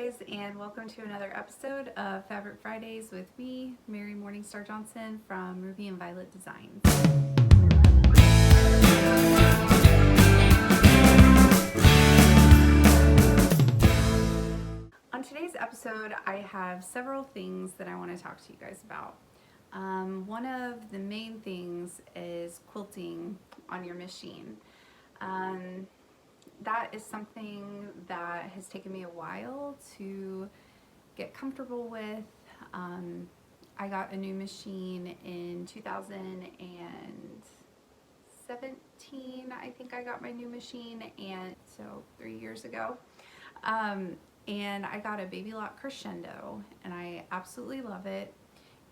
guys, and welcome to another episode of Fabric Fridays with me, Mary Morningstar Johnson from Ruby and Violet Designs. On today's episode, I have several things that I want to talk to you guys about. One of the main things is quilting on your machine. That is something that has taken me a while to get comfortable with. I got a new machine in 2017. I think I got my new machine, and so 3 years ago. And I got a Baby Lock Crescendo, and I absolutely love it.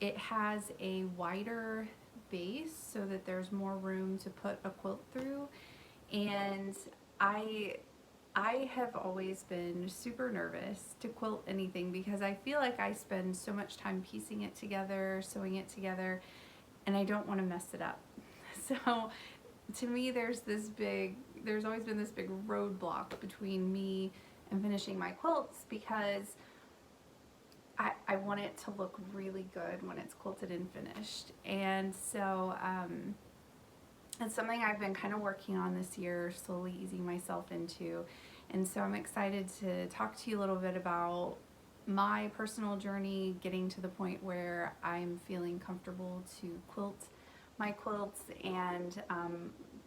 It has a wider base so that there's more room to put a quilt through, and I have always been super nervous to quilt anything because I feel like I spend so much time piecing it together, sewing it together, and I don't want to mess it up. So to me, there's always been this big roadblock between me and finishing my quilts because I want it to look really good when it's quilted and finished. And so it's something I've been kind of working on this year, slowly easing myself into. And so I'm excited to talk to you a little bit about my personal journey, getting to the point where I'm feeling comfortable to quilt my quilts, and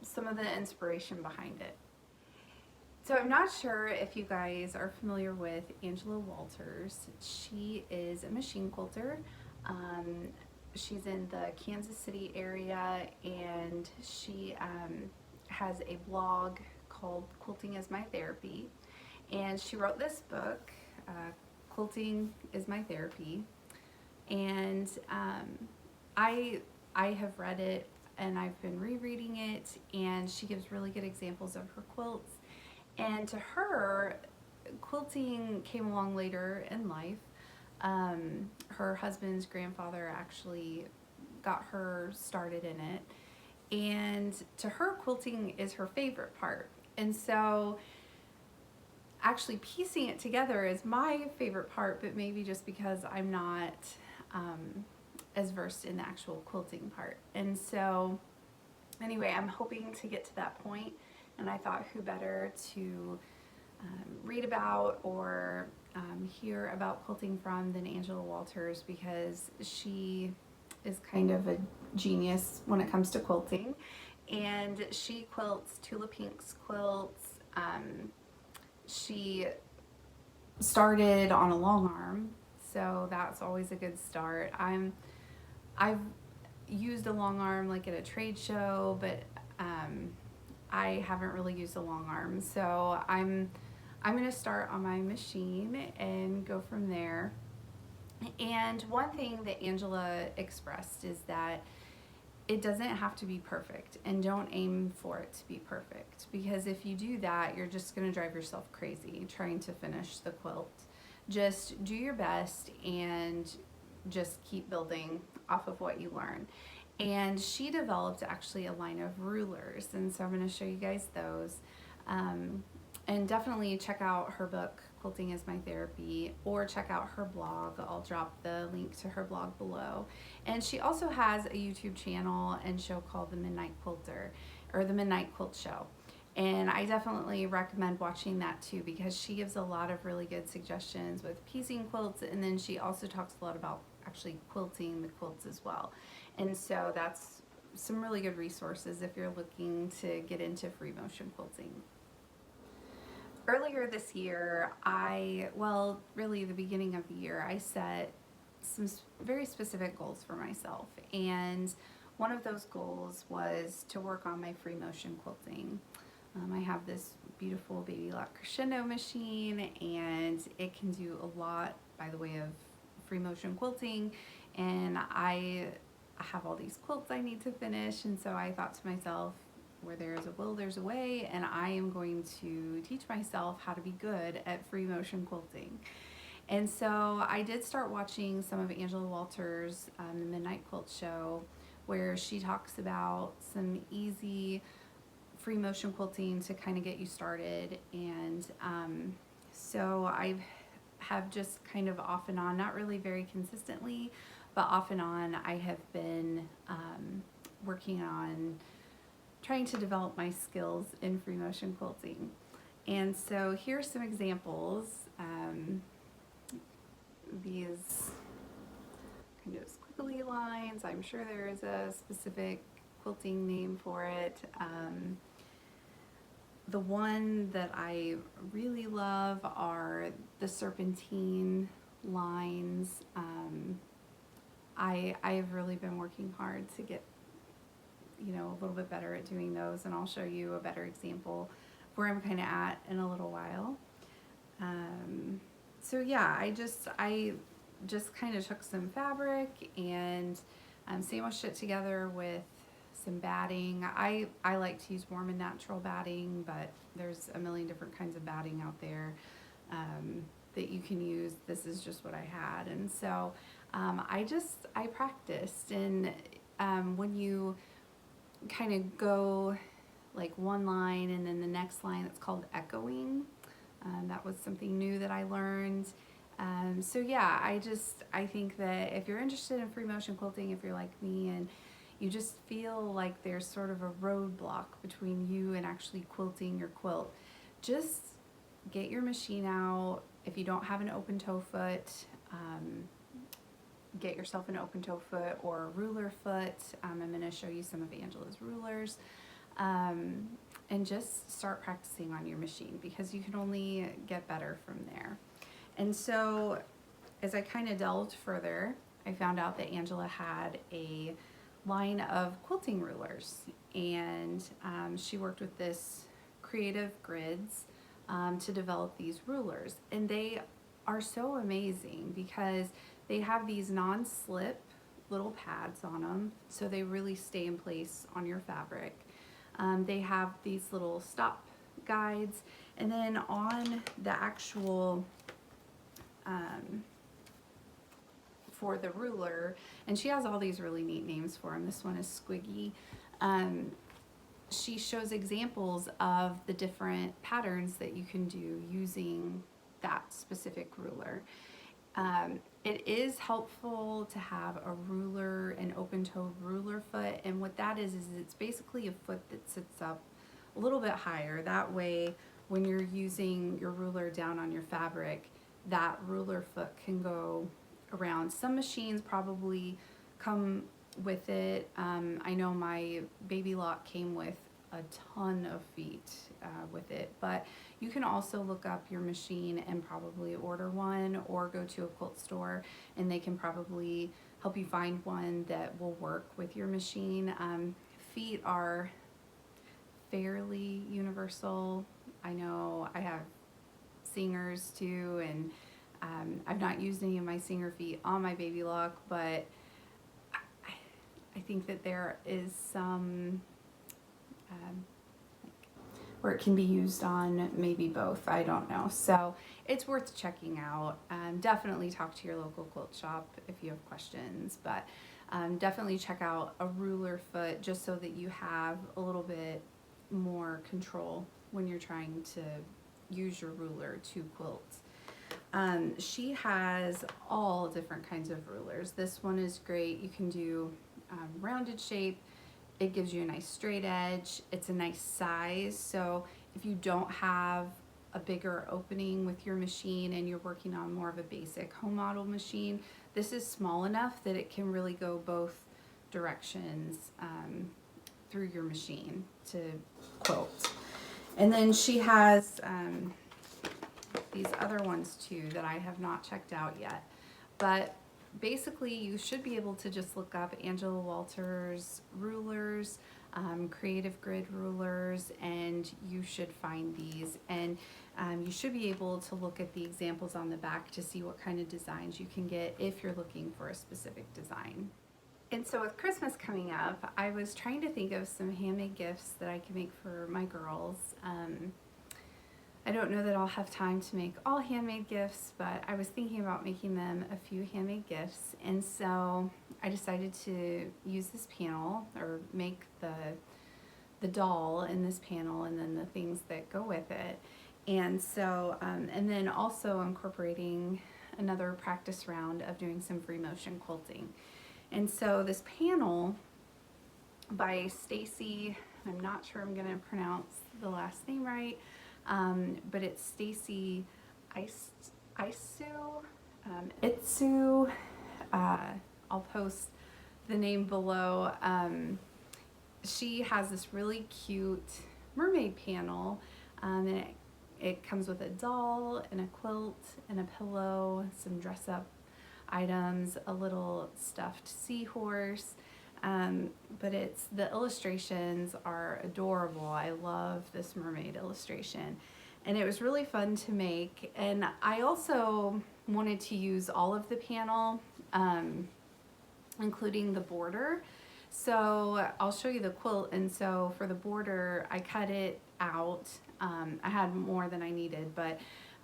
some of the inspiration behind it. So I'm not sure if you guys are familiar with Angela Walters. She is a machine quilter. She's in the Kansas City area, and she has a blog called Quilting is My Therapy. And she wrote this book, Quilting is My Therapy. And I have read it, and I've been rereading it, and she gives really good examples of her quilts. And to her, quilting came along later in life. Her husband's grandfather actually got her started in it. And to her, quilting is her favorite part. And so actually piecing it together is my favorite part, but maybe just because I'm not as versed in the actual quilting part. And so anyway, I'm hoping to get to that point. And I thought, who better to read about or hear about quilting from than Angela Walters, because she is kind of a genius when it comes to quilting. And she quilts Tula Pink's quilts. She started on a long arm, so that's always a good start. I've used a long arm like at a trade show, but I haven't really used a long arm, so I'm going to start on my machine and go from there. And one thing that Angela expressed is that it doesn't have to be perfect, and don't aim for it to be perfect, because if you do that, you're just going to drive yourself crazy trying to finish the quilt. Just do your best and just keep building off of what you learn. And she developed actually a line of rulers, and so I'm going to show you guys those. And definitely check out her book, Quilting is My Therapy, or check out her blog. I'll drop the link to her blog below. And she also has a YouTube channel and show called The Midnight Quilter, or The Midnight Quilt Show. And I definitely recommend watching that too, because she gives a lot of really good suggestions with piecing quilts, and then she also talks a lot about actually quilting the quilts as well. And so that's some really good resources if you're looking to get into free motion quilting. Earlier this year, really the beginning of the year, I set some very specific goals for myself. And one of those goals was to work on my free motion quilting. I have this beautiful Baby Lock Crescendo machine, and it can do a lot by the way of free motion quilting. And I have all these quilts I need to finish, and so I thought to myself, where there is a will, there's a way, and I am going to teach myself how to be good at free motion quilting. And so I did start watching some of Angela Walters' The Midnight Quilt Show, where she talks about some easy free motion quilting to kind of get you started. And so I've have just kind of off and on, not really very consistently, but off and on, I have been working on trying to develop my skills in free motion quilting. And so here's some examples. These kind of squiggly lines, I'm sure there is a specific quilting name for it. The one that I really love are the serpentine lines. I have really been working hard to get, you know, a little bit better at doing those, and I'll show you a better example where I'm kind of at in a little while. So yeah, I just kind of took some fabric and sandwiched it together with some batting. I like to use warm and natural batting, but there's a million different kinds of batting out there that you can use. This is just what I had, and so I practiced, and when you kind of go like one line and then the next line, it's called echoing. That was something new that I learned. So yeah, I think that if you're interested in free motion quilting, if you're like me and you just feel like there's sort of a roadblock between you and actually quilting your quilt, just get your machine out. If you don't have an open toe foot, get yourself an open toe foot or a ruler foot. I'm going to show you some of Angela's rulers. And just start practicing on your machine, because you can only get better from there. And so as I kind of delved further, I found out that Angela had a line of quilting rulers, and she worked with this Creative Grids to develop these rulers. And they are so amazing because they have these non-slip little pads on them, so they really stay in place on your fabric. They have these little stop guides, and then on the actual for the ruler, and she has all these really neat names for them. This one is Squiggy. She shows examples of the different patterns that you can do using that specific ruler. It is helpful to have a ruler, an open-toed ruler foot, and what that is it's basically a foot that sits up a little bit higher. That way, when you're using your ruler down on your fabric, that ruler foot can go around. Some machines probably come with it. I know my Baby Lock came with a ton of feet with it, but you can also look up your machine and probably order one, or go to a quilt store and they can probably help you find one that will work with your machine. Feet are fairly universal. I know I have Singers too, and I've not used any of my Singer feet on my Baby Lock, but I think that there is some where it can be used on maybe both. I don't know. So it's worth checking out. Definitely talk to your local quilt shop if you have questions, but definitely check out a ruler foot just so that you have a little bit more control when you're trying to use your ruler to quilt. She has all different kinds of rulers. This one is great. You can do rounded shape. It gives you a nice straight edge. It's a nice size. So if you don't have a bigger opening with your machine and you're working on more of a basic home model machine, this is small enough that it can really go both directions through your machine to quilt. And then she has these other ones too that I have not checked out yet. But basically you should be able to just look up Angela Walters rulers, Creative Grid rulers, and you should find these. And you should be able to look at the examples on the back to see what kind of designs you can get if you're looking for a specific design. And so with Christmas coming up, I was trying to think of some handmade gifts that I can make for my girls. I don't know that I'll have time to make all handmade gifts, but I was thinking about making them a few handmade gifts, and so I decided to use this panel, or make the doll in this panel and then the things that go with it. And so, and then also incorporating another practice round of doing some free motion quilting. And so this panel by Stacy, I'm not sure I'm gonna pronounce the last name right, but it's Stacy Itsu. I'll post the name below. She has this really cute mermaid panel, and it comes with a doll and a quilt and a pillow, some dress up items, a little stuffed seahorse. But the illustrations are adorable. I love this mermaid illustration, and it was really fun to make. And I also wanted to use all of the panel, including the border. So I'll show you the quilt. And so for the border, I cut it out. I had more than I needed, but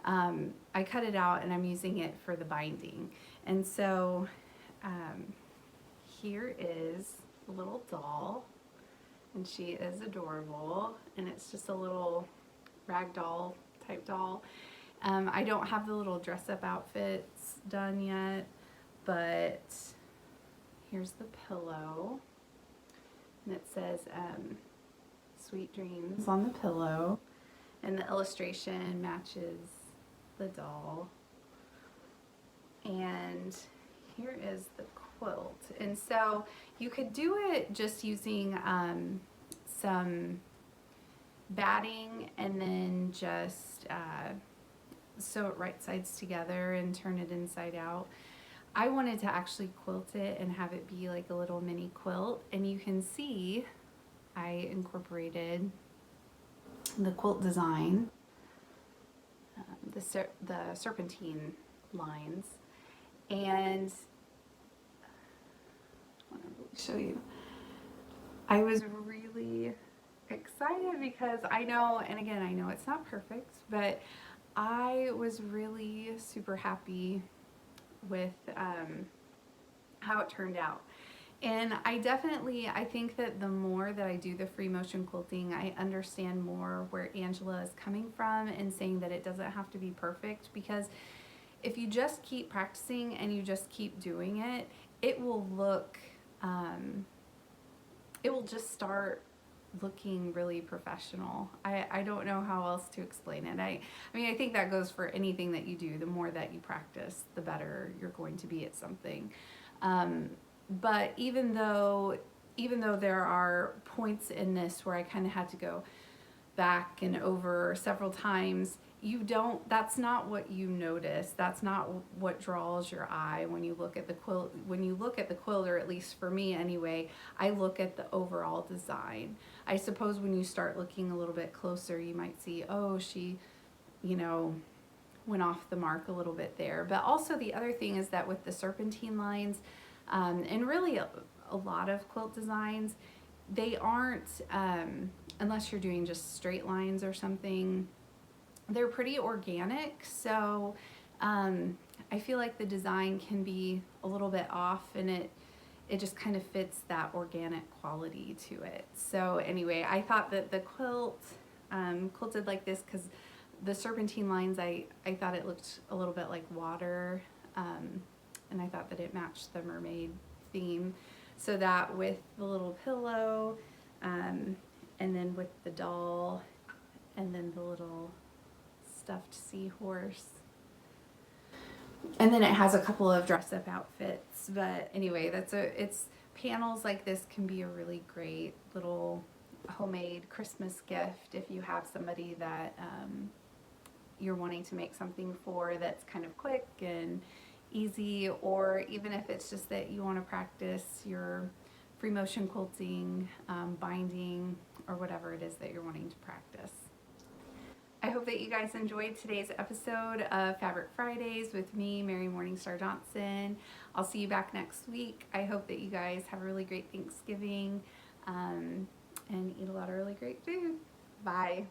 I cut it out and I'm using it for the binding. And so here is a little doll, and she is adorable, and it's just a little rag doll type doll. I don't have the little dress up outfits done yet, but here's the pillow, and it says Sweet Dreams on the pillow, and the illustration matches the doll. And here is the quilt. And so you could do it just using some batting and then just sew it right sides together and turn it inside out. I wanted to actually quilt it and have it be like a little mini quilt, and you can see I incorporated the quilt design, the serpentine lines, and I want to really show you. I was really excited because I know, and again, I know it's not perfect, but I was really super happy with how it turned out. And I think that the more that I do the free motion quilting, I understand more where Angela is coming from and saying that it doesn't have to be perfect, because if you just keep practicing and you just keep doing it, it will look, it will just start looking really professional. I don't know how else to explain it. I mean, I think that goes for anything that you do. The more that you practice, the better you're going to be at something. But even though there are points in this where I kind of had to go back and over several times, that's not what you notice. That's not what draws your eye when you look at the quilt. When you look at the quilt, or at least for me anyway, I look at the overall design. I suppose when you start looking a little bit closer, you might see, oh, she, went off the mark a little bit there. But also the other thing is that with the serpentine lines, and really a lot of quilt designs, they aren't, unless you're doing just straight lines or something, they're pretty organic. So I feel like the design can be a little bit off, and it just kind of fits that organic quality to it. So anyway, I thought that the quilt quilted like this because the serpentine lines, I thought it looked a little bit like water, and I thought that it matched the mermaid theme. So that with the little pillow, and then with the doll, and then the little stuffed seahorse, and then it has a couple of dress-up outfits. But anyway, it's panels like this can be a really great little homemade Christmas gift if you have somebody that you're wanting to make something for that's kind of quick and easy, or even if it's just that you want to practice your free motion quilting, binding, or whatever it is that you're wanting to practice. I hope that you guys enjoyed today's episode of Fabric Fridays with me, Mary Morningstar Johnson. I'll see you back next week. I hope that you guys have a really great Thanksgiving and eat a lot of really great food. Bye.